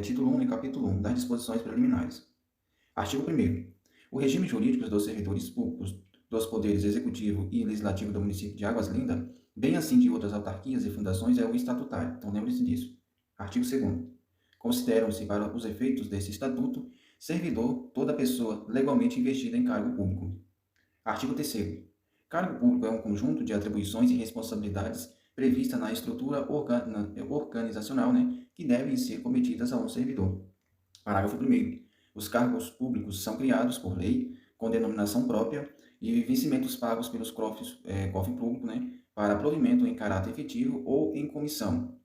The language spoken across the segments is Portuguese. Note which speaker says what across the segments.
Speaker 1: título 1 e capítulo 1 das disposições preliminares. Artigo 1º. O regime jurídico dos servidores públicos dos poderes executivo e legislativo do município de Águas Lindas, bem assim de outras autarquias e fundações, é o estatutário. Então lembre-se disso. Artigo 2º. Consideram-se, para os efeitos desse estatuto, servidor toda pessoa legalmente investida em cargo público. Artigo 3º. Cargo público é um conjunto de atribuições e responsabilidades prevista na estrutura organizacional, que devem ser cometidas a um servidor. Parágrafo 1º. Os cargos públicos são criados por lei, com denominação própria, e vencimentos pagos pelos cofre público, para provimento em caráter efetivo ou em comissão,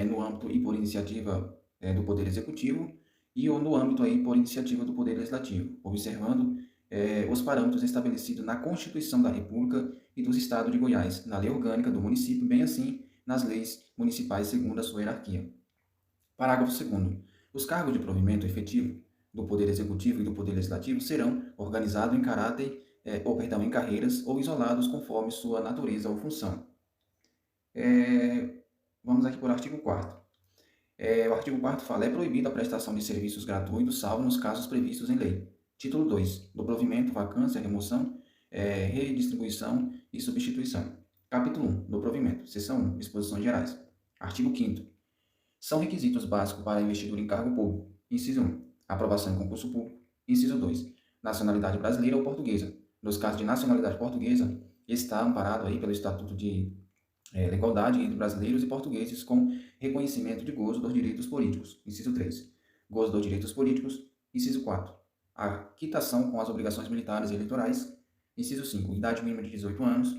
Speaker 1: no âmbito e por iniciativa do Poder Executivo e ou no âmbito aí por iniciativa do Poder Legislativo, observando os parâmetros estabelecidos na Constituição da República e dos Estados de Goiás, na Lei Orgânica do Município, bem assim nas leis municipais segundo a sua hierarquia. Parágrafo 2º. Os cargos de provimento efetivo do Poder Executivo e do Poder Legislativo serão organizados em carreiras ou isolados conforme sua natureza ou função. Vamos aqui para o artigo 4º. O artigo 4º fala: é proibida a prestação de serviços gratuitos, salvo nos casos previstos em lei. Título 2. Do provimento, vacância, remoção, redistribuição e substituição. Capítulo 1. Do provimento. Seção 1. Disposições gerais. Artigo 5º. São requisitos básicos para a investidura em cargo público. Inciso 1. Aprovação em concurso público. Inciso 2. Nacionalidade brasileira ou portuguesa. Nos casos de nacionalidade portuguesa, está amparado aí pelo Estatuto de Igualdade entre brasileiros e portugueses com reconhecimento de gozo dos direitos políticos. Inciso 3. Gozo dos direitos políticos. Inciso 4. A quitação com as obrigações militares e eleitorais. Inciso 5. Idade mínima de 18 anos.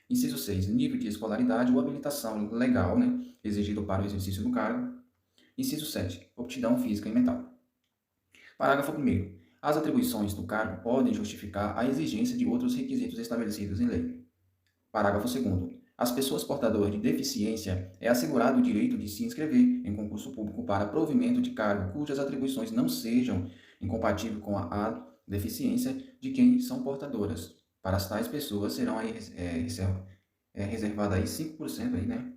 Speaker 1: Inciso 6. Nível de escolaridade ou habilitação legal, exigido para o exercício do cargo. Inciso 7. Aptidão física e mental. Parágrafo 1º. As atribuições do cargo podem justificar a exigência de outros requisitos estabelecidos em lei. Parágrafo 2º. Às pessoas portadoras de deficiência é assegurado o direito de se inscrever em concurso público para provimento de cargo cujas atribuições não sejam incompatíveis com a deficiência de quem são portadoras. Para as tais pessoas serão aí, reservadas aí 5%,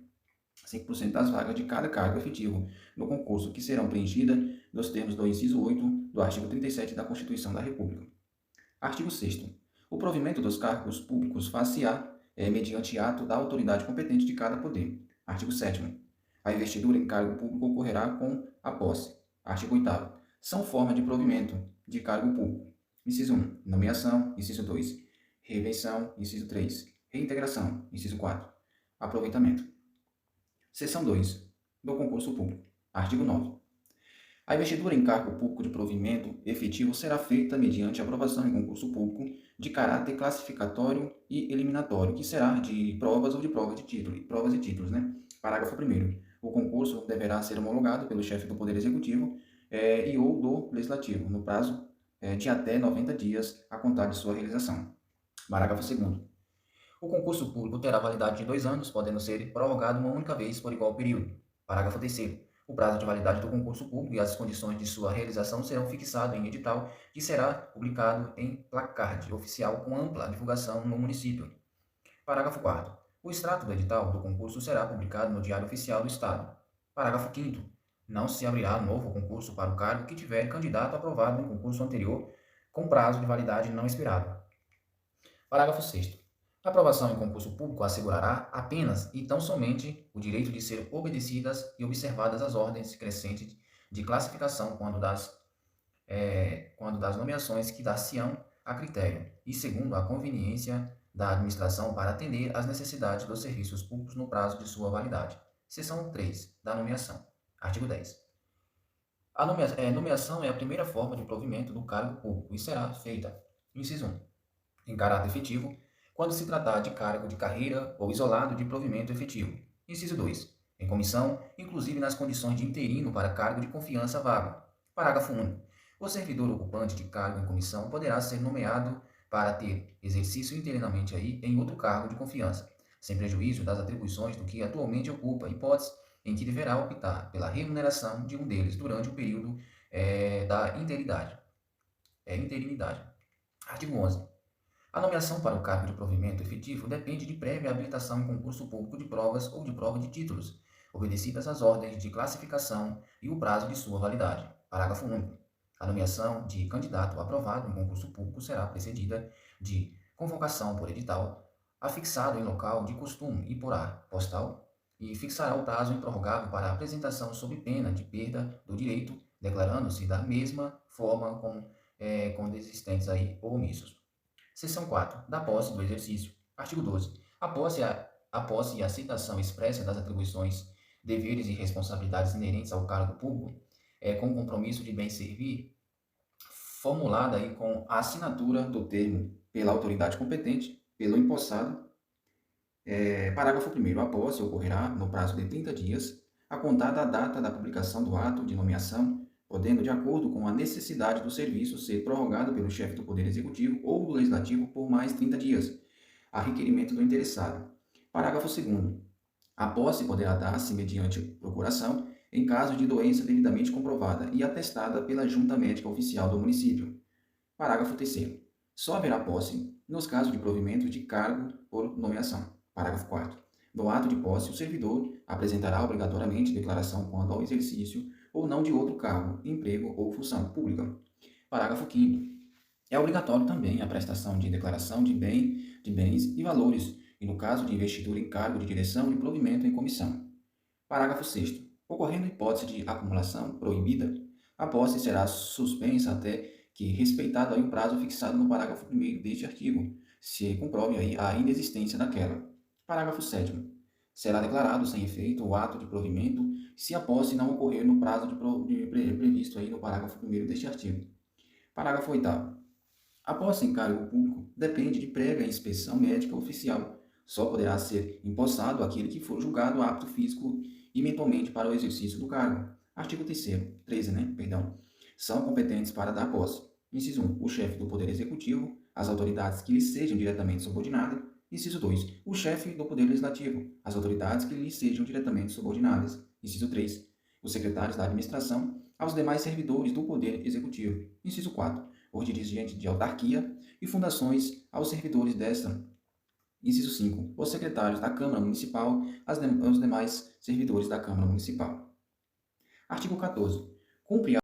Speaker 1: 5% das vagas de cada cargo efetivo no concurso, que serão preenchidas nos termos do inciso 8 do artigo 37 da Constituição da República. Artigo 6º. O provimento dos cargos públicos far-se-á mediante ato da autoridade competente de cada poder. Artigo 7º. A investidura em cargo público ocorrerá com a posse. Artigo 8º. São formas de provimento de cargo público. Inciso 1. Nomeação. Inciso 2. Reeleição. Inciso 3. Reintegração. Inciso 4. Aproveitamento. Seção 2. Do concurso público. Artigo 9. A investidura em cargo público de provimento efetivo será feita mediante aprovação em concurso público de caráter classificatório e eliminatório, que será de provas ou de provas de título, provas e títulos, Parágrafo 1º. O concurso deverá ser homologado pelo chefe do Poder Executivo e ou do Legislativo, no prazo de até 90 dias a contar de sua realização. Parágrafo 2º. O concurso público terá validade de 2 anos, podendo ser prorrogado uma única vez por igual período. Parágrafo 3º. O prazo de validade do concurso público e as condições de sua realização serão fixados em edital que será publicado em placard oficial com ampla divulgação no município. Parágrafo 4º. O extrato do edital do concurso será publicado no Diário Oficial do Estado. Parágrafo 5º. Não se abrirá novo concurso para o cargo que tiver candidato aprovado em concurso anterior com prazo de validade não expirado. Parágrafo 6º. A aprovação em concurso público assegurará apenas e tão somente o direito de ser obedecidas e observadas as ordens crescentes de classificação quando das nomeações que dar-se-ão a critério e segundo a conveniência da administração para atender às necessidades dos serviços públicos no prazo de sua validade. Seção 3. Da nomeação. Artigo 10. A nomeação é a primeira forma de provimento do cargo público e será feita, inciso 1, em caráter efetivo, quando se tratar de cargo de carreira ou isolado de provimento efetivo. Inciso 2. Em comissão, inclusive nas condições de interino para cargo de confiança vago. Parágrafo único. O servidor ocupante de cargo em comissão poderá ser nomeado para ter exercício interinamente em outro cargo de confiança, sem prejuízo das atribuições do que atualmente ocupa, hipótese em que deverá optar pela remuneração de um deles durante o período da interinidade. Artigo 11. A nomeação para o cargo de provimento efetivo depende de prévia habilitação em concurso público de provas ou de prova de títulos, obedecidas as ordens de classificação e o prazo de sua validade. Parágrafo único. A nomeação de candidato aprovado em concurso público será precedida de convocação por edital, afixado em local de costume e por ar postal, e fixará o prazo improrrogável para a apresentação sob pena de perda do direito, declarando-se da mesma forma com desistentes aí ou omissos. Seção 4. Da posse do exercício. Artigo 12. A posse e a aceitação expressa das atribuições, deveres e responsabilidades inerentes ao cargo público, com o compromisso de bem servir, formulada aí com a assinatura do termo pela autoridade competente, pelo empossado. Parágrafo 1º. A posse ocorrerá no prazo de 30 dias, a contar da data da publicação do ato de nomeação, podendo, de acordo com a necessidade do serviço, ser prorrogado pelo chefe do Poder Executivo ou do Legislativo por mais 30 dias, a requerimento do interessado. Parágrafo 2º. A posse poderá dar-se mediante procuração, em caso de doença devidamente comprovada e atestada pela Junta Médica Oficial do município. Parágrafo 3º. Só haverá posse nos casos de provimento de cargo por nomeação. Parágrafo 4º. No ato de posse, o servidor apresentará obrigatoriamente declaração quanto ao exercício ou não de outro cargo, emprego ou função pública. Parágrafo 5º. É obrigatório também a prestação de declaração de bens e valores, e no caso de investidura em cargo de direção e provimento em comissão. Parágrafo 6º. Ocorrendo hipótese de acumulação proibida, a posse será suspensa até que, respeitado aí o prazo fixado no parágrafo 1º deste artigo, se comprove aí a inexistência daquela. Parágrafo 7º. Será declarado sem efeito o ato de provimento se a posse não ocorrer no prazo previsto aí no parágrafo 1º deste artigo. Parágrafo 8º. A posse em cargo público depende de prévia inspeção médica oficial. Só poderá ser empossado aquele que for julgado apto físico e mentalmente para o exercício do cargo. Artigo 13, São competentes para dar posse. Inciso 1. O chefe do Poder Executivo, as autoridades que lhe sejam diretamente subordinadas. Inciso 2. O chefe do Poder Legislativo, as autoridades que lhe sejam diretamente subordinadas. Inciso 3. Os secretários da administração, aos demais servidores do Poder Executivo. Inciso 4. Os dirigentes de autarquia e fundações, aos servidores desta. Inciso 5. Os secretários da Câmara Municipal, aos demais servidores da Câmara Municipal. Artigo 14. Cumpre